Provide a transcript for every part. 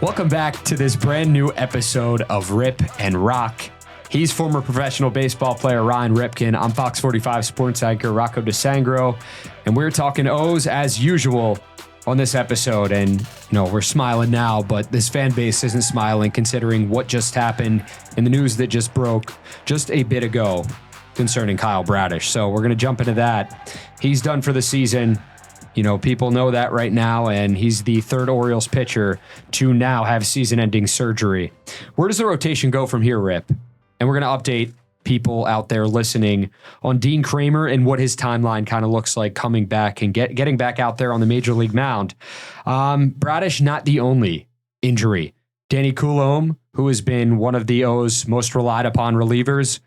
Welcome back to this brand new episode of Rip and Rock. He's former professional baseball player Ryan Ripken. I'm Fox 45 sports anchor Rocco DeSangro, and we're talking O's as usual on this episode. And, we're smiling now, but this fan base isn't smiling considering what just happened in the news that just broke just a bit ago concerning Kyle Bradish. So we're going to jump into that. He's done for the season. People know that right now, and he's the third Orioles pitcher to now have season-ending surgery. Where does the rotation go from here, Rip? And we're going to update people out there listening on Dean Kramer and what his timeline kind of looks like coming back and getting back out there on the major league mound. Bradish, not the only injury. Danny Coulombe, who has been one of the O's most relied upon relievers,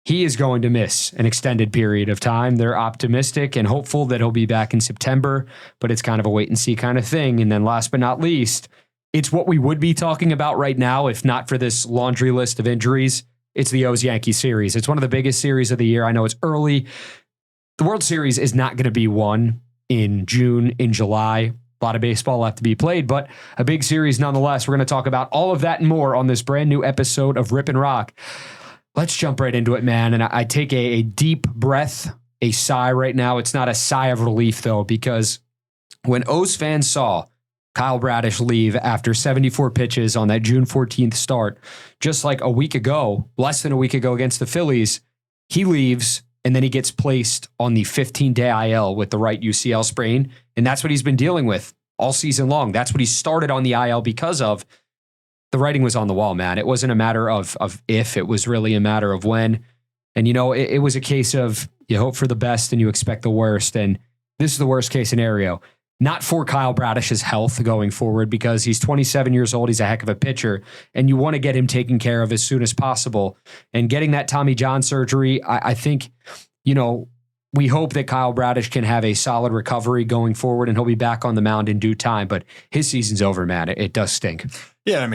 he is going to miss an extended period of time. They're optimistic and hopeful that he'll be back in September, but it's kind of a wait and see kind of thing. And then last but not least, it's what we would be talking about right now, if not for this laundry list of injuries. It's the O's Yankees series. It's one of the biggest series of the year. I know it's early. The World Series is not going to be won in June, in July. A lot of baseball left to be played, but a big series nonetheless. We're going to talk about all of that and more on this brand new episode of Rip and Rock. Let's jump right into it, man. And I take a deep breath, a sigh right now. It's not a sigh of relief, though, because when O's fans saw Kyle Bradish leave after 74 pitches on that June 14th start, just like a week ago, less than a week ago against the Phillies, he leaves and then he gets placed on the 15-day IL with the right UCL sprain. And that's what he's been dealing with all season long. That's what he started on the IL because of. The writing was on the wall, man. It wasn't a matter of if, it was really a matter of when. And, it was a case of you hope for the best and you expect the worst. And this is the worst case scenario. Not for Kyle Bradish's health going forward, because he's 27 years old. He's a heck of a pitcher, and you want to get him taken care of as soon as possible. And getting that Tommy John surgery, I think, we hope that Kyle Bradish can have a solid recovery going forward and he'll be back on the mound in due time. But his season's over, man. It does stink. Yeah,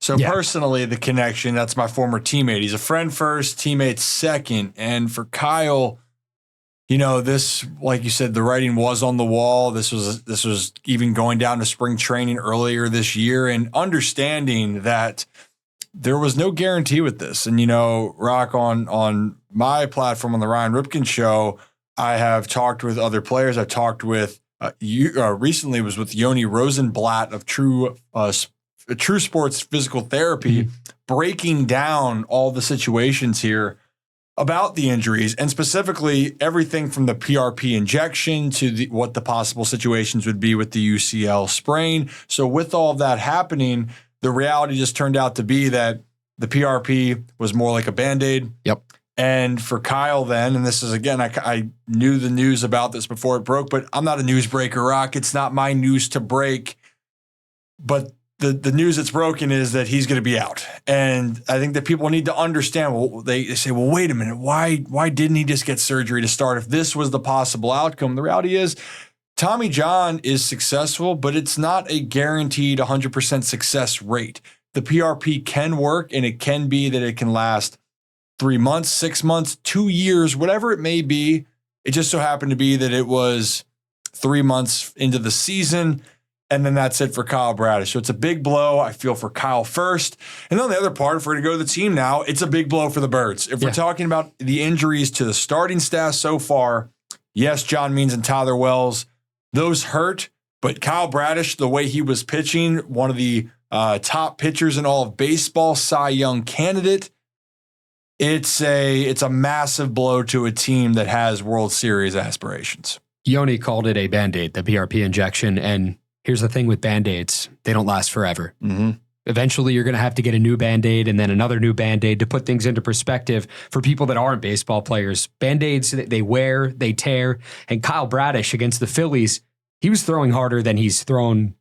Personally, the connection, that's my former teammate. He's a friend first, teammate second. And for Kyle, this, like you said, the writing was on the wall. This was even going down to spring training earlier this year, and understanding that there was no guarantee with this. And, Rock, on my platform on the Ryan Ripken Show, I have talked with other players. I've talked with recently was with Yoni Rosenblatt of True Sports Physical Therapy, breaking down all the situations here about the injuries, and specifically everything from the PRP injection to what the possible situations would be with the UCL sprain. So with all of that happening, the reality just turned out to be that the PRP was more like a Band-Aid. Yep. And for Kyle then, and this is, again, I knew the news about this before it broke, but I'm not a newsbreaker, Rock. It's not my news to break. But the news that's broken is that he's going to be out. And I think that people need to understand, they say, well, wait a minute, why didn't he just get surgery to start if this was the possible outcome? The reality is Tommy John is successful, but it's not a guaranteed 100% success rate. The PRP can work, and it can be that it can last 3 months, 6 months, 2 years, whatever it may be. It just so happened to be that it was 3 months into the season, and then that's it for Kyle Bradish. So it's a big blow. I feel for Kyle first. And on the other part, if we're going to go to the team now, it's a big blow for the Birds. If we're talking about the injuries to the starting staff so far, yes, John Means and Tyler Wells, those hurt. But Kyle Bradish, the way he was pitching, one of the top pitchers in all of baseball, Cy Young candidate, it's a massive blow to a team that has World Series aspirations. Yoni called it a Band-Aid, the PRP injection. And here's the thing with Band-Aids. They don't last forever. Mm-hmm. Eventually, you're going to have to get a new Band-Aid and then another new Band-Aid to put things into perspective for people that aren't baseball players. Band-Aids, they wear, they tear. And Kyle Bradish against the Phillies, he was throwing harder than he's thrown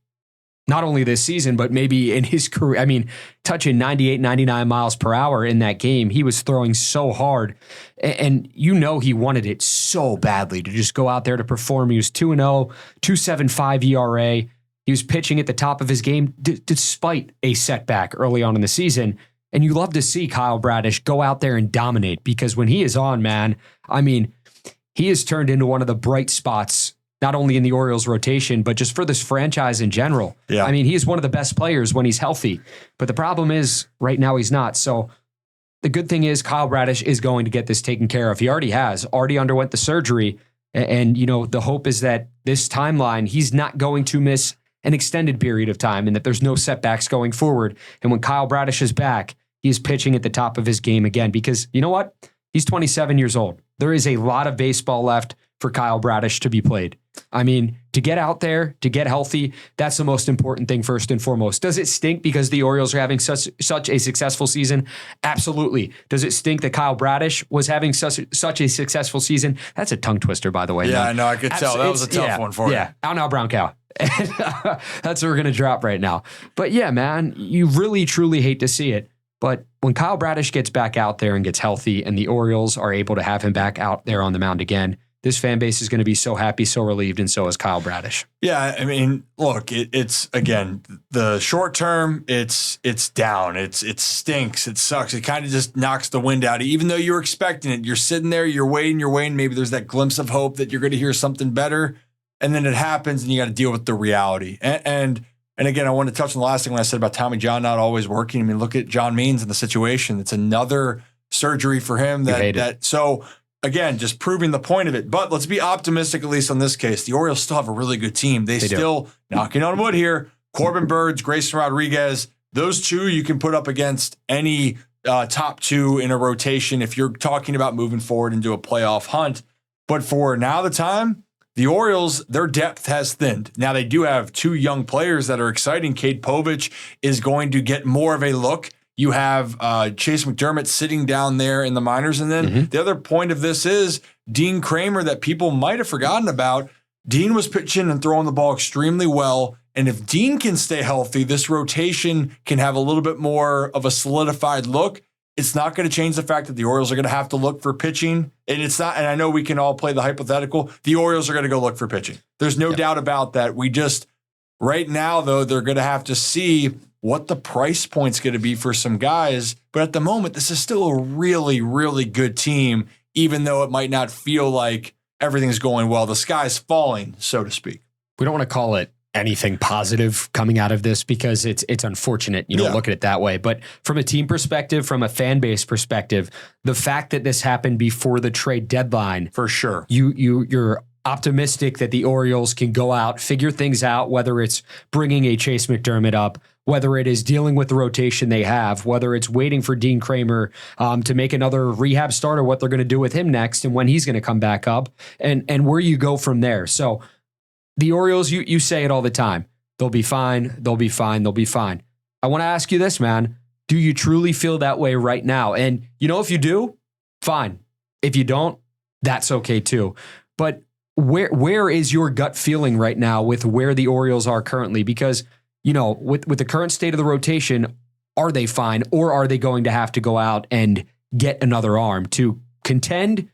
not only this season, but maybe in his career. I mean, touching 98, 99 miles per hour in that game. He was throwing so hard. And he wanted it so badly to just go out there to perform. He was 2-0, 2.75 ERA. He was pitching at the top of his game despite a setback early on in the season. And you love to see Kyle Bradish go out there and dominate, because when he is on, man, I mean, he has turned into one of the bright spots not only in the Orioles rotation, but just for this franchise in general. Yeah. I mean, he's one of the best players when he's healthy, but the problem is right now he's not. So the good thing is Kyle Bradish is going to get this taken care of. He already underwent the surgery. And, the hope is that this timeline, he's not going to miss an extended period of time and that there's no setbacks going forward. And when Kyle Bradish is back, he's pitching at the top of his game again, because you know what? He's 27 years old. There is a lot of baseball left for Kyle Bradish to be played. I mean, to get out there, to get healthy, that's the most important thing first and foremost. Does it stink because the Orioles are having such a successful season? Absolutely. Does it stink that Kyle Bradish was having such a successful season? That's a tongue twister, by the way. Yeah, man. I know. I could tell. That was a tough one for you. Yeah, out now, brown cow. That's what we're going to drop right now. But yeah, man, you really, truly hate to see it. But when Kyle Bradish gets back out there and gets healthy and the Orioles are able to have him back out there on the mound again, this fan base is going to be so happy, so relieved, and so is Kyle Bradish. Yeah, I mean, look, it's again, the short term, it's down. It stinks. It sucks. It kind of just knocks the wind out. Even though you're expecting it, you're sitting there, you're waiting. Maybe there's that glimpse of hope that you're going to hear something better, and then it happens, and you got to deal with the reality. And again, I want to touch on the last thing when I said about Tommy John not always working. I mean, look at John Means and the situation. It's another surgery for him. So. Again, just proving the point of it. But let's be optimistic, at least on this case. The Orioles still have a really good team. They still, knocking on wood here, Corbin Burns, Grayson Rodriguez, those two you can put up against any top two in a rotation if you're talking about moving forward into a playoff hunt. But for now, the time, the Orioles, their depth has thinned. Now, they do have two young players that are exciting. Cade Povich is going to get more of a look. You have Chase McDermott sitting down there in the minors. And then the other point of this is Dean Kramer that people might have forgotten about. Dean was pitching and throwing the ball extremely well. And if Dean can stay healthy, this rotation can have a little bit more of a solidified look. It's not going to change the fact that the Orioles are going to have to look for pitching. And it's not, and I know we can all play the hypothetical. The Orioles are going to go look for pitching. There's no doubt about that. Right now, though, they're going to have to see what the price point's going to be for some guys. But at the moment, this is still a really, really good team, even though it might not feel like everything's going well. The sky's falling, so to speak. We don't want to call it anything positive coming out of this because it's unfortunate, look at it that way. But from a team perspective, from a fan base perspective, the fact that this happened before the trade deadline, for sure, you're optimistic that the Orioles can go out, figure things out, whether it's bringing a Chase McDermott up, whether it is dealing with the rotation they have, whether it's waiting for Dean Kramer to make another rehab start or what they're going to do with him next and when he's going to come back up and where you go from there. So the Orioles, you say it all the time. They'll be fine. They'll be fine. They'll be fine. I want to ask you this, man. Do you truly feel that way right now? And, if you do, fine. If you don't, that's okay too. But where is your gut feeling right now with where the Orioles are currently? Because, with the current state of the rotation, are they fine or are they going to have to go out and get another arm to contend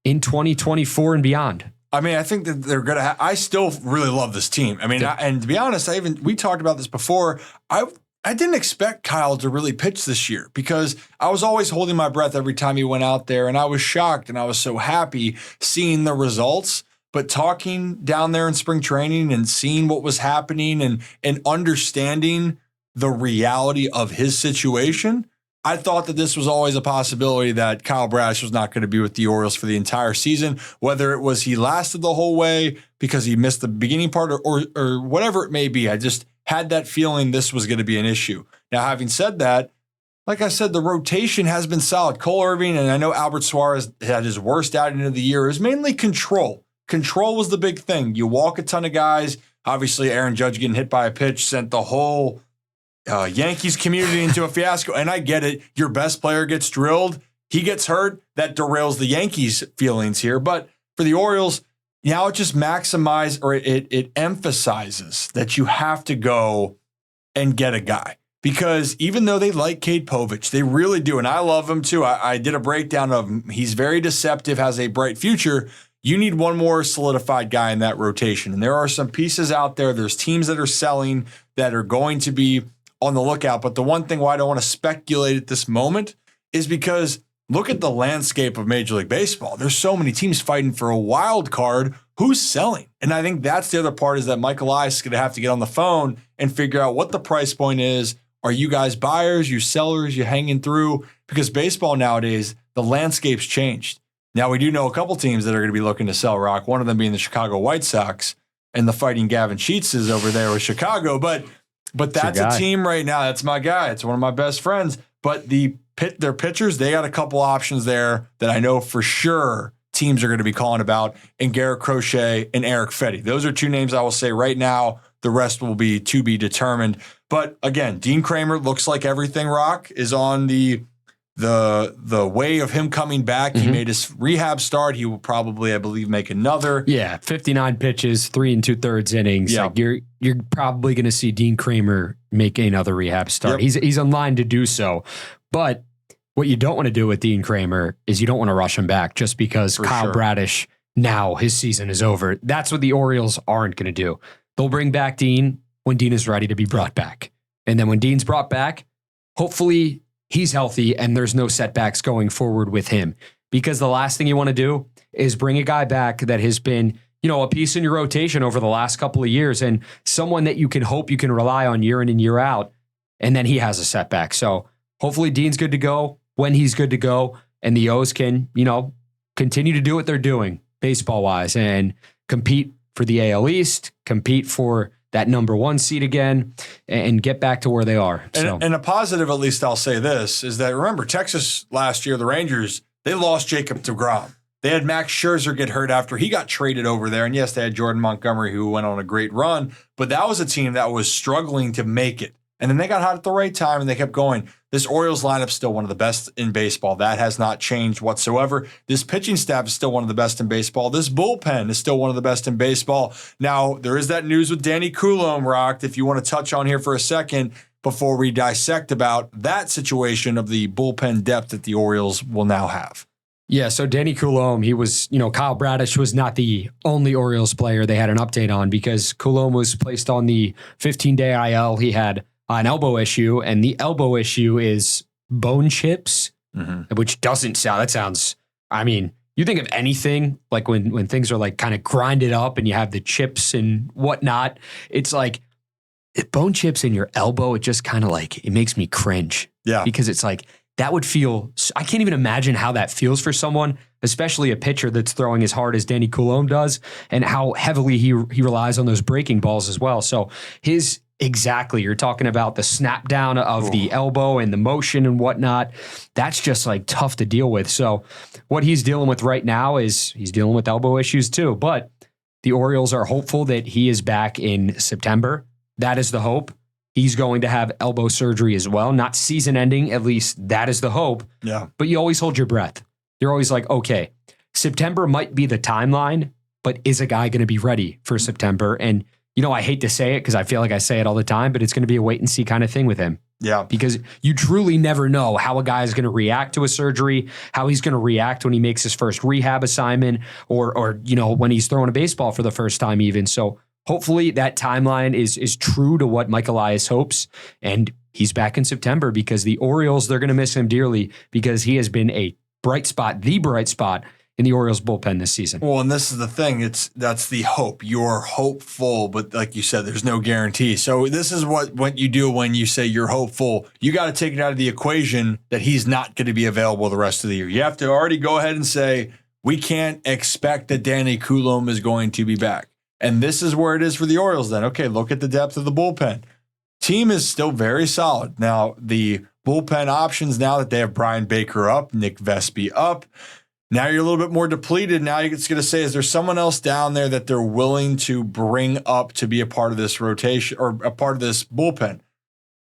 in 2024 and beyond? I mean, I think that they're going to I still really love this team. I mean, and to be honest, we talked about this before. I didn't expect Kyle to really pitch this year because I was always holding my breath every time he went out there, and I was shocked and I was so happy seeing the results. But talking down there in spring training and seeing what was happening and understanding the reality of his situation, I thought that this was always a possibility that Kyle Bradish was not going to be with the Orioles for the entire season, whether it was he lasted the whole way because he missed the beginning part or whatever it may be. I just had that feeling this was going to be an issue. Now, having said that, like I said, the rotation has been solid. Cole Irvin, and I know Albert Suarez had his worst outing of the year. It was mainly control. Control was the big thing. You walk a ton of guys. Obviously, Aaron Judge getting hit by a pitch sent the whole Yankees community into a fiasco. And I get it. Your best player gets drilled. He gets hurt. That derails the Yankees' feelings here. But for the Orioles, now it just maximizes or it emphasizes that you have to go and get a guy. Because even though they like Cade Povich, they really do. And I love him too. I did a breakdown of him. He's very deceptive, has a bright future. You need one more solidified guy in that rotation. And there are some pieces out there. There's teams that are selling that are going to be on the lookout. But the one thing why I don't want to speculate at this moment is because look at the landscape of Major League Baseball. There's so many teams fighting for a wild card who's selling? And I think that's the other part, is that Michael Elias is going to have to get on the phone and figure out what the price point is. Are you guys buyers, you sellers, you hanging through? Because baseball nowadays, the landscape's changed. Now, we do know a couple teams that are going to be looking to sell, Rock, one of them being the Chicago White Sox, and the Fighting Gavin Sheets is over there with Chicago. But that's a team right now. That's my guy. It's one of my best friends. But their pitchers, they got a couple options there that I know for sure teams are going to be calling about, and Garrett Crochet and Eric Fetty. Those are two names I will say right now. The rest will be to be determined. But again, Dean Kramer looks like everything, Rock, is on the way of him coming back. He made his rehab start. He will probably, I believe, make another. Yeah, 59 pitches, 3 2/3 innings. Yeah. Like you're probably going to see Dean Kramer make another rehab start. Yep. He's in line to do so. But what you don't want to do with Dean Kramer is you don't want to rush him back just because Kyle Bradish, now his season is over. That's what the Orioles aren't going to do. They'll bring back Dean when Dean is ready to be brought back. And then when Dean's brought back, hopefully he's healthy and there's no setbacks going forward with him. Because the last thing you want to do is bring a guy back that has been, a piece in your rotation over the last couple of years and someone that you can hope you can rely on year in and year out. And then he has a setback. So hopefully Dean's good to go when he's good to go, and the O's can, continue to do what they're doing baseball-wise and compete for the AL East, compete for that number 1 seed again, and get back to where they are. And a positive, at least I'll say this, is that, remember, Texas last year, the Rangers, they lost Jacob deGrom. They had Max Scherzer get hurt after he got traded over there. And yes, they had Jordan Montgomery, who went on a great run, but that was a team that was struggling to make it. And then they got hot at the right time and they kept going. This Orioles lineup is still one of the best in baseball. That has not changed whatsoever. This pitching staff is still one of the best in baseball. This bullpen is still one of the best in baseball. Now, there is that news with Danny Coulombe, Rocked, if you want to touch on here for a second before we dissect about that situation of the bullpen depth that the Orioles will now have. Yeah, so Danny Coulombe, he was, Kyle Bradish was not the only Orioles player they had an update on, because Coulombe was placed on the 15-day IL. He had an elbow issue, and the elbow issue is bone chips, which sounds, you think of anything like when things are like kind of grinded up and you have the chips and whatnot, it's like bone chips in your elbow. It just kind of like, it makes me cringe. Yeah. Because it's like, that would feel, I can't even imagine how that feels for someone, especially a pitcher that's throwing as hard as Danny Coulombe does, and how heavily he relies on those breaking balls as well. So exactly, you're talking about the snap down of the elbow and the motion and whatnot. That's just like tough to deal with. So what he's dealing with right now is he's dealing with elbow issues too. But the Orioles are hopeful that he is back in September. That is the hope. He's going to have elbow surgery as well. Not season ending, at least that is the hope. Yeah. But you always hold your breath. You're always like, okay, September might be the timeline, but is a guy going to be ready for September? And I hate to say it because I feel like I say it all the time, but it's going to be a wait and see kind of thing with him. Yeah. Because you truly never know how a guy is going to react to a surgery, how he's going to react when he makes his first rehab assignment, or when he's throwing a baseball for the first time even. So hopefully that timeline is true to what Michael Elias hopes, and he's back in September, because the Orioles, they're going to miss him dearly, because he has been the bright spot in the Orioles bullpen this season. Well, and this is the thing. That's the hope. You're hopeful, but like you said, there's no guarantee. So this is what you do when you say you're hopeful. You got to take it out of the equation that he's not going to be available the rest of the year. You have to already go ahead and say, we can't expect that Danny Coulombe is going to be back. And this is where it is for the Orioles then. Okay, look at the depth of the bullpen. Team is still very solid. Now, the bullpen options, now that they have Brian Baker up, Nick Vespi up, now you're a little bit more depleted. Now you're just going to say, is there someone else down there that they're willing to bring up to be a part of this rotation or a part of this bullpen?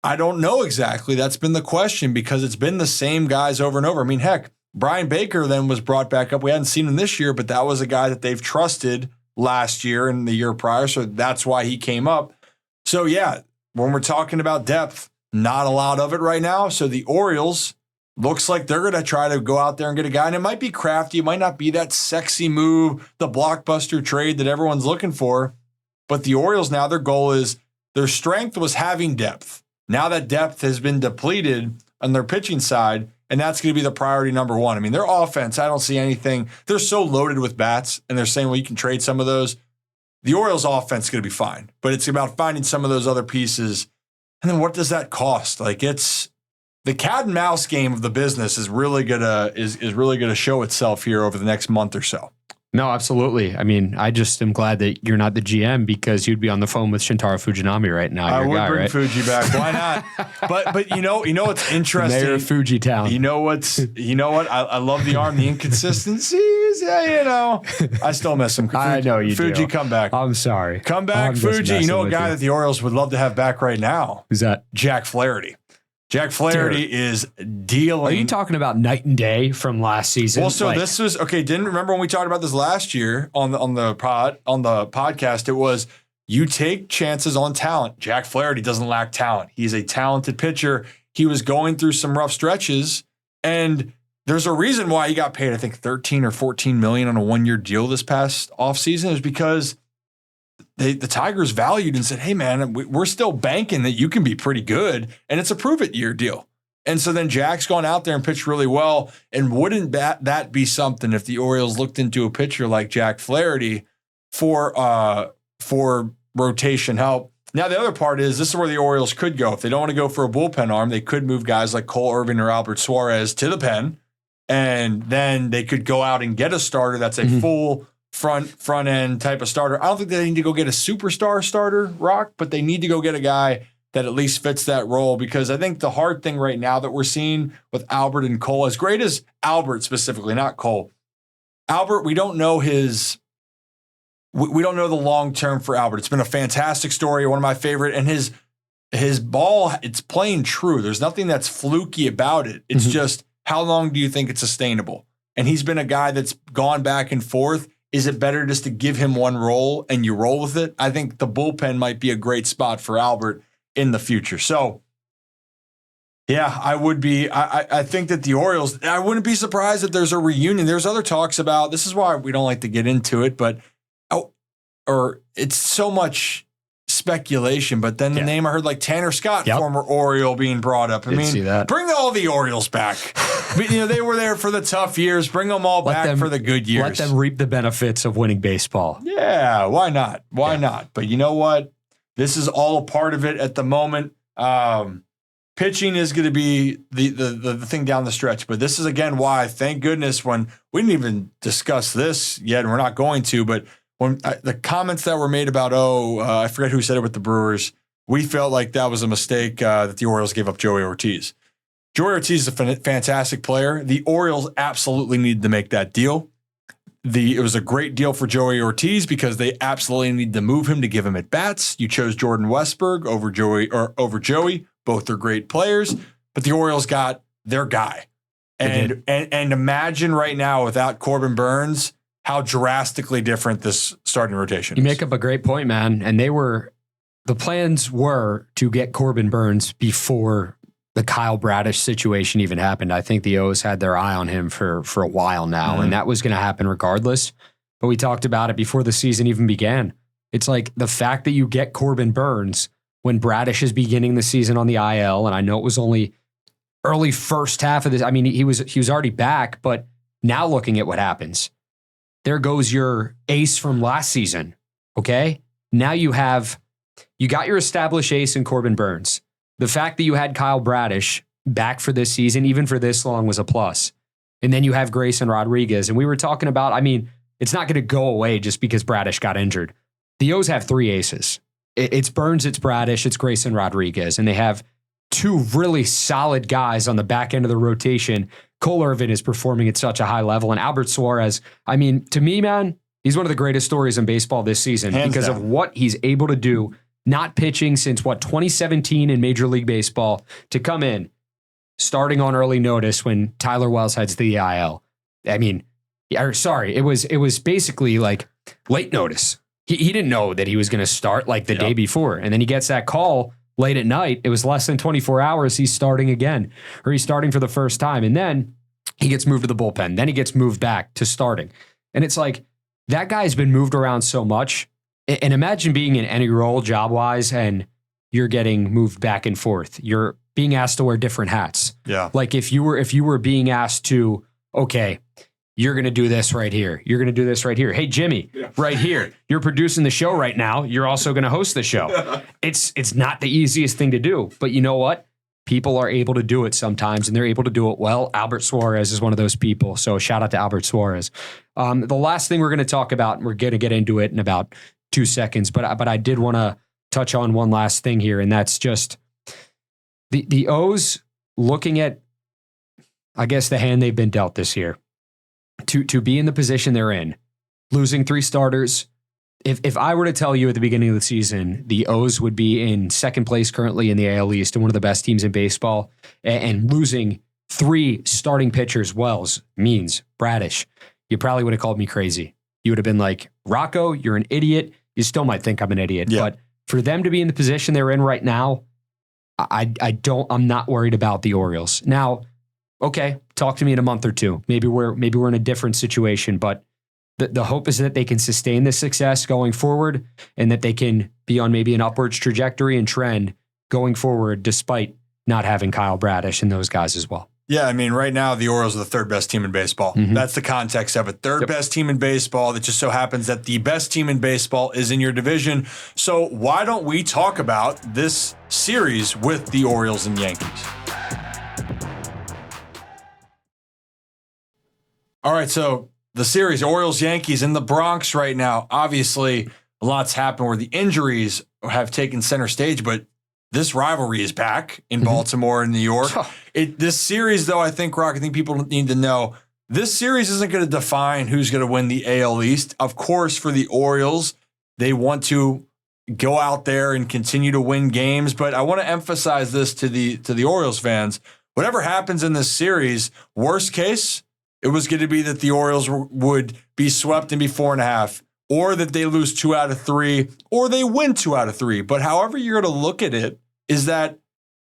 I don't know exactly. That's been the question, because it's been the same guys over and over. Heck, Brian Baker then was brought back up. We hadn't seen him this year, but that was a guy that they've trusted last year and the year prior. So that's why he came up. So yeah, when we're talking about depth, not a lot of it right now. So the Orioles, looks like they're going to try to go out there and get a guy. And it might be crafty. It might not be that sexy move, the blockbuster trade that everyone's looking for. But the Orioles now, their goal is, their strength was having depth. Now that depth has been depleted on their pitching side, And that's going to be the priority number one. I mean, their offense, I don't see anything. They're so loaded with bats, and they're saying, well, you can trade some of those. The Orioles offense is going to be fine, but it's about finding some of those other pieces. And then what does that cost? Like, it's the cat and mouse game of the business is really gonna show itself here over the next month or so. No, absolutely. I mean, I just am glad that you're not the GM because you'd be on the phone with Shintaro Fujinami right now. I would bring Fuji back. Why not? But you know what's interesting? Mayor of Fuji Town. You know what? I love the arm, the inconsistencies. Yeah, I still miss him. I know you do. Fuji, come back. I'm sorry. Come back, Fuji. You know a guy that the Orioles would love to have back right now? Who's that? Jack Flaherty. Jack Flaherty is dealing. Are you talking about night and day from last season? Well, so this was okay. Didn't remember when we talked about this last year on the podcast? It was you take chances on talent. Jack Flaherty doesn't lack talent. He's a talented pitcher. He was going through some rough stretches, and there's a reason why he got paid. I think 13 or 14 million on a 1-year deal this past offseason. Is because the Tigers valued and said, hey, man, we're still banking that you can be pretty good, and it's a prove-it-year deal. And so then Jack's gone out there and pitched really well, and wouldn't that be something if the Orioles looked into a pitcher like Jack Flaherty for rotation help? Now, the other part is this is where the Orioles could go. If they don't want to go for a bullpen arm, they could move guys like Cole Irvin or Albert Suarez to the pen, and then they could go out and get a starter that's a full front end type of starter. I don't think they need to go get a superstar starter, Rock, but they need to go get a guy that at least fits that role, because I think the hard thing right now that we're seeing with Albert and Cole, as great as Albert specifically, not Cole. Albert, we don't know we don't know the long term for Albert. It's been a fantastic story, one of my favorite, and his ball, it's playing true. There's nothing that's fluky about it. It's just how long do you think it's sustainable? And he's been a guy that's gone back and forth. Is it better just to give him one role and you roll with it? I think the bullpen might be a great spot for Albert in the future. So, yeah, I think that the Orioles, I wouldn't be surprised if there's a reunion. There's other talks about, this is why we don't like to get into it, but, or it's so much speculation, but then the name I heard, like Tanner Scott, former Oriole, being brought up. I mean, bring all the Orioles back. They were there for the tough years. Bring them all back for the good years. Let them reap the benefits of winning baseball. Yeah, why not? Why not? But you know what? This is all a part of it at the moment. Pitching is going to be the thing down the stretch. But this is, again, why, thank goodness, when we didn't even discuss this yet, and we're not going to, but when the comments that were made about, I forget who said it with the Brewers, we felt like that was a mistake that the Orioles gave up Joey Ortiz. Joey Ortiz is a fantastic player. The Orioles absolutely needed to make that deal. It was a great deal for Joey Ortiz because they absolutely need to move him to give him at bats. You chose Jordan Westberg over Joey. Both are great players, but the Orioles got their guy. And imagine right now without Corbin Burns, how drastically different this starting rotation is. You make up a great point, man. And the plans were to get Corbin Burns before the Kyle Bradish situation even happened. I think the O's had their eye on him for a while now, and that was going to happen regardless. But we talked about it before the season even began. It's like the fact that you get Corbin Burns when Bradish is beginning the season on the IL, and I know it was only early first half of this. I mean, he was already back, but now looking at what happens, there goes your ace from last season. Okay, now you got your established ace in Corbin Burns. The fact that you had Kyle Bradish back for this season, even for this long, was a plus. And then you have Grayson Rodriguez. And we were talking about, I mean, it's not going to go away just because Bradish got injured. The O's have three aces. It's Burns, it's Bradish, it's Grayson Rodriguez. And they have two really solid guys on the back end of the rotation. Cole Irvin is performing at such a high level. And Albert Suarez, I mean, to me, man, he's one of the greatest stories in baseball this season because of what he's able to do. Not pitching since 2017 in Major League Baseball, to come in starting on early notice when Tyler Wells heads the IL. I mean, it was basically like late notice. He didn't know that he was going to start like the day before. And then he gets that call late at night. It was less than 24 hours. He's starting again, or he's starting for the first time. And then he gets moved to the bullpen. Then he gets moved back to starting. And it's like, that guy's been moved around so much. And imagine being in any role job-wise and you're getting moved back and forth. You're being asked to wear different hats. Yeah. Like if you were being asked to, okay, you're going to do this right here. You're going to do this right here. Hey, Jimmy, right here. You're producing the show right now. You're also going to host the show. It's not the easiest thing to do, but you know what? People are able to do it sometimes, and they're able to do it well. Albert Suarez is one of those people. So shout out to Albert Suarez. The last thing we're going to talk about, and we're going to get into it in about 2 seconds, but I did want to touch on one last thing here, and that's just the O's looking at, I guess, the hand they've been dealt this year. To be in the position they're in, losing 3 starters. If I were to tell you at the beginning of the season, the O's would be in second place currently in the AL East and one of the best teams in baseball, and losing 3 starting pitchers, Wells, Means, Bradish, you probably would have called me crazy. You would have been like, Rocco, you're an idiot. You still might think I'm an idiot, but for them to be in the position they're in right now, I'm not worried about the Orioles. Now, okay, talk to me in a month or two. Maybe we're in a different situation, but the hope is that they can sustain this success going forward and that they can be on maybe an upwards trajectory and trend going forward despite not having Kyle Bradish and those guys as well. Yeah, I mean, right now, the Orioles are the 3rd best team in baseball. Mm-hmm. That's the context of it. 3rd best team in baseball. That just so happens that the best team in baseball is in your division. So why don't we talk about this series with the Orioles and Yankees? All right, so the series, Orioles-Yankees in the Bronx right now. Obviously, a lot's happened where the injuries have taken center stage, but this rivalry is back in Baltimore and New York. This series, though, I think people need to know, this series isn't going to define who's going to win the AL East. Of course, for the Orioles, they want to go out there and continue to win games, but I want to emphasize this to the Orioles fans. Whatever happens in this series, worst case, it was going to be that the Orioles would be swept and be 4.5, or that they lose 2 out of 3, or they win 2 out of 3. But however you're going to look at it, is that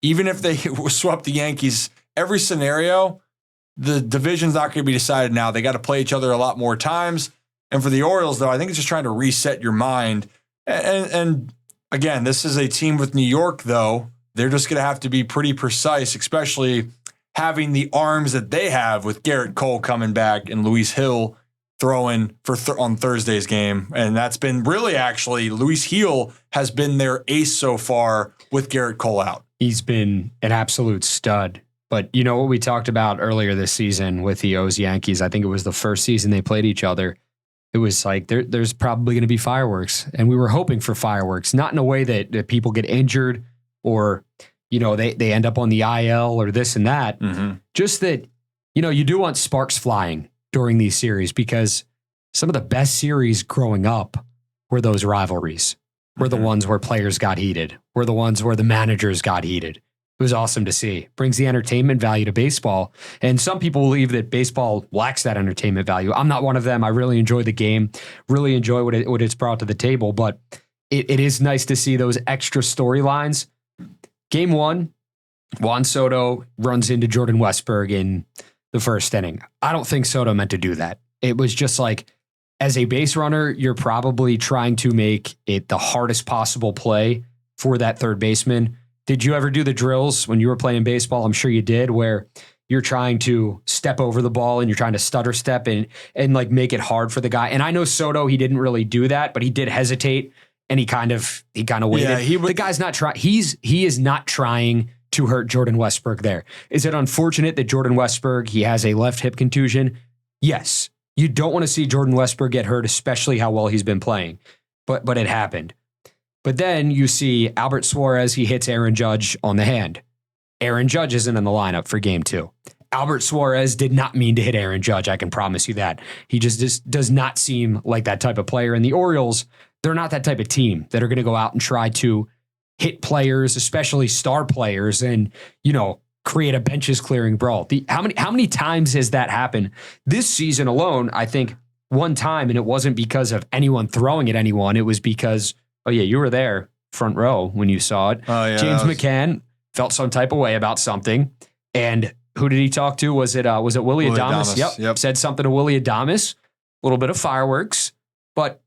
even if they swept the Yankees, every scenario, the division's not going to be decided now. They got to play each other a lot more times. And for the Orioles, though, I think it's just trying to reset your mind. And again, this is a team with New York, though. They're just going to have to be pretty precise, especially having the arms that they have with Garrett Cole coming back and Luis Hill throwing on Thursday's game. And that's been really actually, Luis Hill has been their ace so far with Garrett Cole out. He's been an absolute stud. But you know what we talked about earlier this season with the O's Yankees? I think it was the first season they played each other. It was like there's probably going to be fireworks. And we were hoping for fireworks, not in a way that people get injured or, you know, they end up on the IL or this and that. Mm-hmm. Just that, you know, you do want sparks flying during these series, because some of the best series growing up were those rivalries, were the ones where players got heated, were the ones where the managers got heated. It was awesome to see. Brings the entertainment value to baseball. And some people believe that baseball lacks that entertainment value. I'm not one of them. I really enjoy the game, really enjoy what it's brought to the table, but it is nice to see those extra storylines. Game 1, Juan Soto runs into Jordan Westburg in the first inning. I don't think Soto meant to do that. It was just like, as a base runner, you're probably trying to make it the hardest possible play for that third baseman. Did you ever do the drills when you were playing baseball? I'm sure you did, where you're trying to step over the ball and you're trying to stutter step and like make it hard for the guy. And I know Soto, he didn't really do that, but he did hesitate and he kind of waited. Yeah, the guy's not trying. He is not trying to hurt Jordan Westburg there. Is it unfortunate that Jordan Westburg, he has a left hip contusion? Yes. You don't want to see Jordan Westburg get hurt, especially how well he's been playing. But it happened. But then you see Albert Suarez, he hits Aaron Judge on the hand. Aaron Judge isn't in the lineup for game 2. Albert Suarez did not mean to hit Aaron Judge, I can promise you that. He just does not seem like that type of player. And the Orioles, they're not that type of team that are going to go out and try to hit players, especially star players, and, you know, create a benches clearing brawl. How many times has that happened this season alone? I think one time, and it wasn't because of anyone throwing at anyone. It was because, oh yeah, you were there front row when you saw it. Oh, yeah, James McCann felt some type of way about something, and who did he talk to? Was it Willie Adames? Yep. Said something to Willie Adames. A little bit of fireworks, but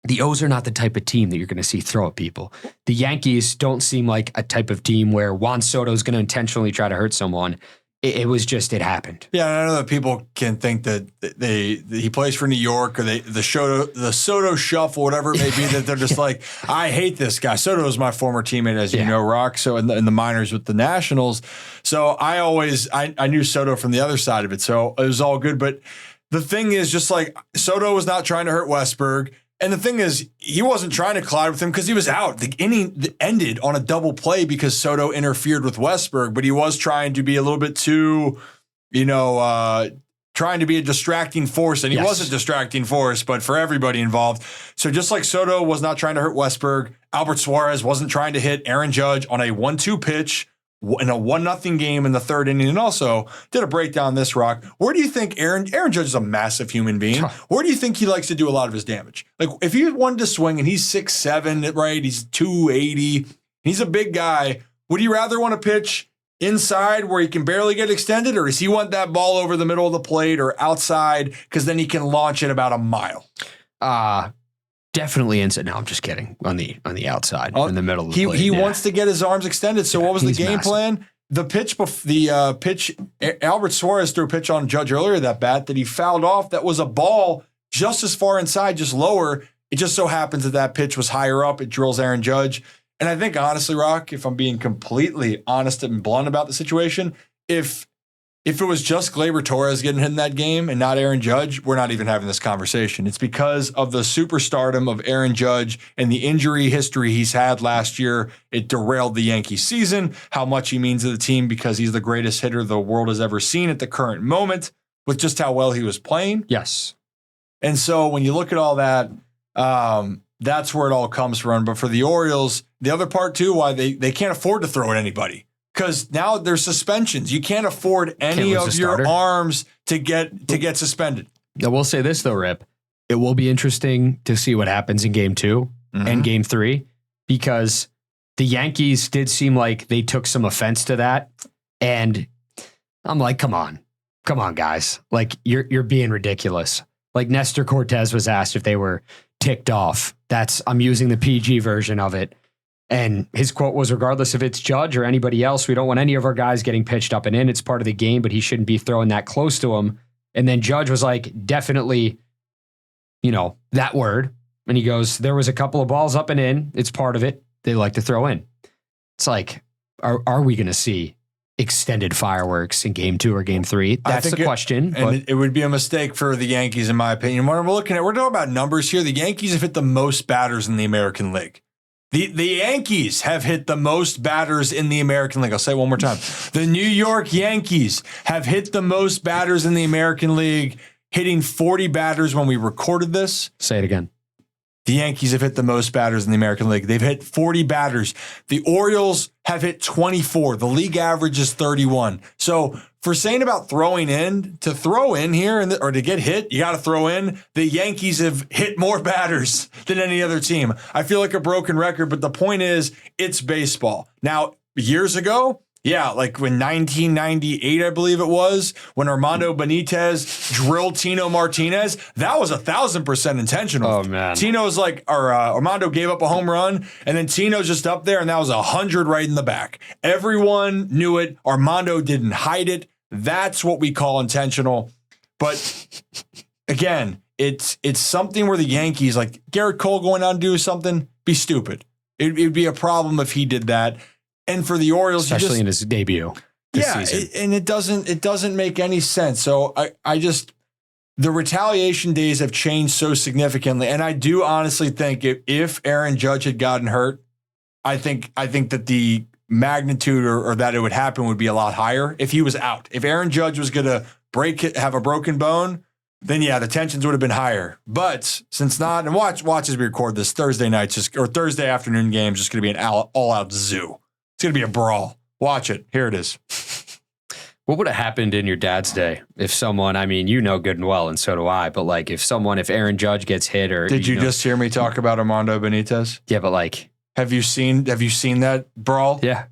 the O's are not the type of team that you're going to see throw at people. The Yankees don't seem like a type of team where Juan Soto is going to intentionally try to hurt someone. It was just, it happened. Yeah, I know that people can think that he plays for New York or the Soto shuffle, whatever it may be, that they're just like, I hate this guy. Soto is my former teammate, as you know, Rock. So in the minors with the Nationals. So I knew Soto from the other side of it. So it was all good. But the thing is, just like Soto was not trying to hurt Westberg. And the thing is, he wasn't trying to collide with him because he was out. The inning ended on a double play because Soto interfered with Westberg, but he was trying to be a little bit too, trying to be a distracting force. And he was a distracting force, but for everybody involved. So just like Soto was not trying to hurt Westberg, Albert Suarez wasn't trying to hit Aaron Judge on a 1-2 pitch in a 1-0 game in the third inning. And also did a breakdown this, Rock. Where do you think Aaron Judge is a massive human being? Where do you think he likes to do a lot of his damage? Like if he wanted to swing and he's 6'7", right? He's 280. He's a big guy. Would he rather want to pitch inside where he can barely get extended, or does he want that ball over the middle of the plate or outside because then he can launch it about a mile? Definitely inside. No, I'm just kidding. On the outside, in the middle of the plate. He wants to get his arms extended. So what was the game plan? The pitch, Albert Suarez threw a pitch on Judge earlier that bat that he fouled off. That was a ball just as far inside, just lower. It just so happens that pitch was higher up. It drills Aaron Judge. And I think honestly, Rock, if I'm being completely honest and blunt about the situation, if it was just Gleyber Torres getting hit in that game and not Aaron Judge, we're not even having this conversation. It's because of the superstardom of Aaron Judge and the injury history he's had last year. It derailed the Yankees season, how much he means to the team because he's the greatest hitter the world has ever seen at the current moment with just how well he was playing. Yes. And so when you look at all that, that's where it all comes from. But for the Orioles, the other part too, why they can't afford to throw at anybody. Because now there's suspensions. You can't afford any of your arms to get suspended. I will say this though, Rip. It will be interesting to see what happens in game 2 and game 3, because the Yankees did seem like they took some offense to that. And I'm like, come on, guys. Like you're being ridiculous. Like Nestor Cortez was asked if they were ticked off. I'm using the PG version of it. And his quote was, regardless if it's Judge or anybody else, we don't want any of our guys getting pitched up and in. It's part of the game, but he shouldn't be throwing that close to him. And then Judge was like, definitely, that word. And he goes, there was a couple of balls up and in. It's part of it. They like to throw in. It's like, are we going to see extended fireworks in game 2 or game 3? That's the question. And it would be a mistake for the Yankees, in my opinion. When we're talking about numbers here. The Yankees have hit the most batters in the American League. The Yankees have hit the most batters in the American League. I'll say it one more time. The New York Yankees have hit the most batters in the American League, hitting 40 batters when we recorded this. Say it again. The Yankees have hit the most batters in the American League. They've hit 40 batters. The Orioles have hit 24. The league average is 31. So for saying about throwing in, to throw in here or to get hit, you got to throw in. The Yankees have hit more batters than any other team. I feel like a broken record, but the point is, it's baseball. Now, years ago, yeah, like when 1998, I believe it was, when Armando Benitez drilled Tino Martinez, that was 1,000% intentional. Oh, man. Tino's like, Armando gave up a home run, and then Tino's just up there, and that was 100 right in the back. Everyone knew it. Armando didn't hide it. That's what we call intentional. But again, it's something where the Yankees, like Garrett Cole going out and do something, be stupid. It'd be a problem if he did that. And for the Orioles, especially in his debut this season. And it doesn't make any sense. So the retaliation days have changed so significantly. And I do honestly think if Aaron Judge had gotten hurt, I think that the magnitude or that it would happen would be a lot higher if he was out. If Aaron Judge was going to have a broken bone, then yeah, the tensions would have been higher. But since not, and watch as we record this, Thursday night, or Thursday afternoon game, just going to be an all-out zoo. It's going to be a brawl. Watch it. Here it is. What would have happened in your dad's day if someone, I mean, you know good and well, and so do I, but like if Aaron Judge gets hit or... Did you just hear me talk about Armando Benitez? Yeah, but like... Have you seen that brawl? Yeah.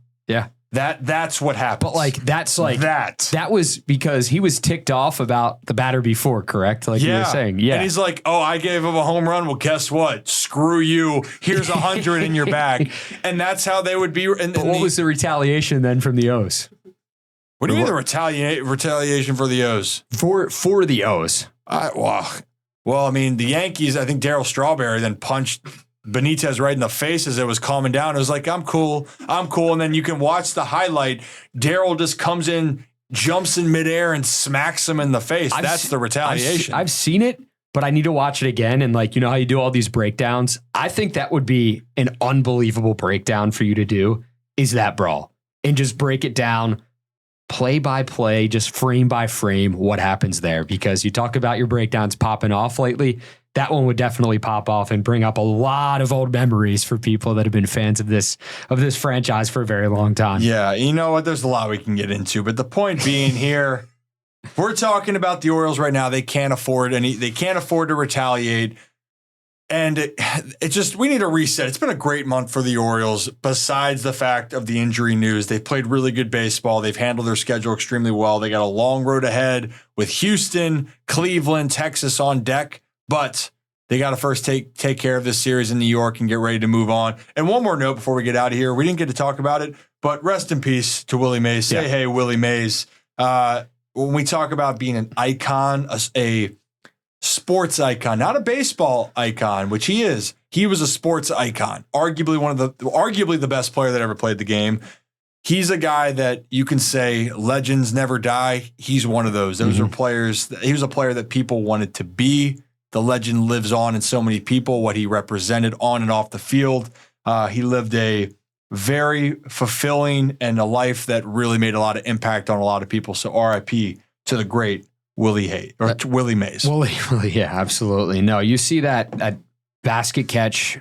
That's what happened. But that was because he was ticked off about the batter before, correct? Like you were saying. Yeah. And he's like, oh, I gave him a home run. Well, guess what? Screw you. Here's 100 in your bag. And that's how they would be. And what was the retaliation then from the O's? What do you mean the retaliation for the O's? For the O's. Well, I mean, the Yankees, I think Darryl Strawberry then punched Benitez right in the face as it was calming down. It was like, I'm cool. And then you can watch the highlight. Darryl just comes in, jumps in midair, and smacks him in the face. That's the retaliation. I've seen it, but I need to watch it again. And like, you know how you do all these breakdowns? I think that would be an unbelievable breakdown for you to do, is that brawl. And just break it down play by play, just frame by frame, what happens there. Because you talk about your breakdowns popping off lately. That one would definitely pop off and bring up a lot of old memories for people that have been fans of this franchise for a very long time. Yeah, you know what? There's a lot we can get into, but the point being here, we're talking about the Orioles right now. They can't afford to retaliate. And it just, we need a reset. It's been a great month for the Orioles, besides the fact of the injury news. They've played really good baseball. They've handled their schedule extremely well. They got a long road ahead with Houston, Cleveland, Texas on deck. But they got to first take care of this series in New York and get ready to move on. And one more note before we get out of here. We didn't get to talk about it, but rest in peace to Willie Mays. Say hey, Willie Mays. When we talk about being an icon, a sports icon, not a baseball icon, which he is. He was a sports icon, arguably the best player that ever played the game. He's a guy that you can say legends never die. He's one of those. Those are players. He was a player that people wanted to be. The legend lives on in so many people, what he represented on and off the field. He lived a very fulfilling and a life that really made a lot of impact on a lot of people. So RIP to the great Willie Mays. Willie, yeah, absolutely. No, you see that basket catch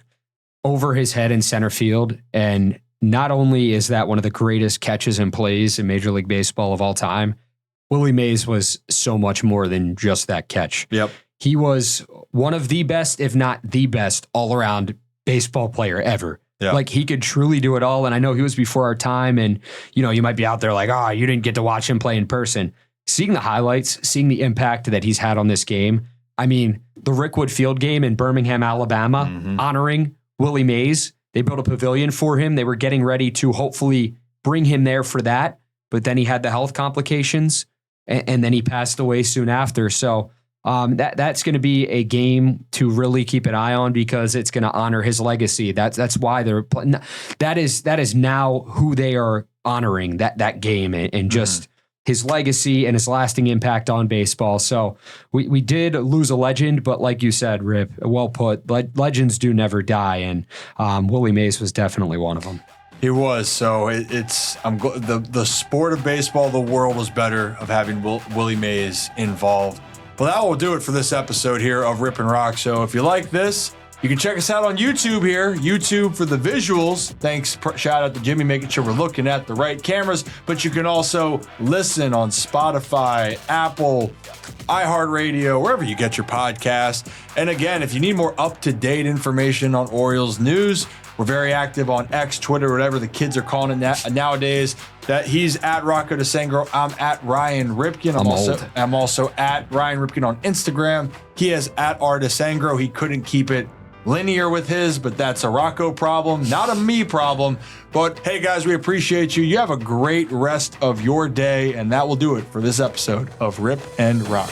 over his head in center field. And not only is that one of the greatest catches and plays in Major League Baseball of all time, Willie Mays was so much more than just that catch. Yep. He was one of the best, if not the best, all-around baseball player ever. Yeah. Like, he could truly do it all. And I know he was before our time. And, you know, you might be out there like, you didn't get to watch him play in person. Seeing the highlights, seeing the impact that he's had on this game. I mean, the Rickwood Field game in Birmingham, Alabama, honoring Willie Mays. They built a pavilion for him. They were getting ready to hopefully bring him there for that. But then he had the health complications, and then he passed away soon after. So that's going to be a game to really keep an eye on, because it's going to honor his legacy. That's why that is now who they are honoring, that game, and just his legacy and his lasting impact on baseball. So we did lose a legend, but like you said, Rip, well put. Legends do never die, and Willie Mays was definitely one of them. He was. So the sport of baseball, the world was better of having Willie Mays involved. Well, that will do it for this episode here of Rip and Rock. So if you like this, you can check us out on YouTube here. YouTube for the visuals. Thanks. Shout out to Jimmy making sure we're looking at the right cameras. But you can also listen on Spotify, Apple, iHeartRadio, wherever you get your podcast. And again, if you need more up-to-date information on Orioles news, we're very active on X, Twitter, whatever the kids are calling it nowadays. That he's at Rocco DeSangro. I'm at Ryan Ripken. I'm also at Ryan Ripken on Instagram. He is at R DeSangro. He couldn't keep it linear with his, but that's a Rocco problem, not a me problem. But hey guys, we appreciate you. You have a great rest of your day, and that will do it for this episode of Rip and Rock.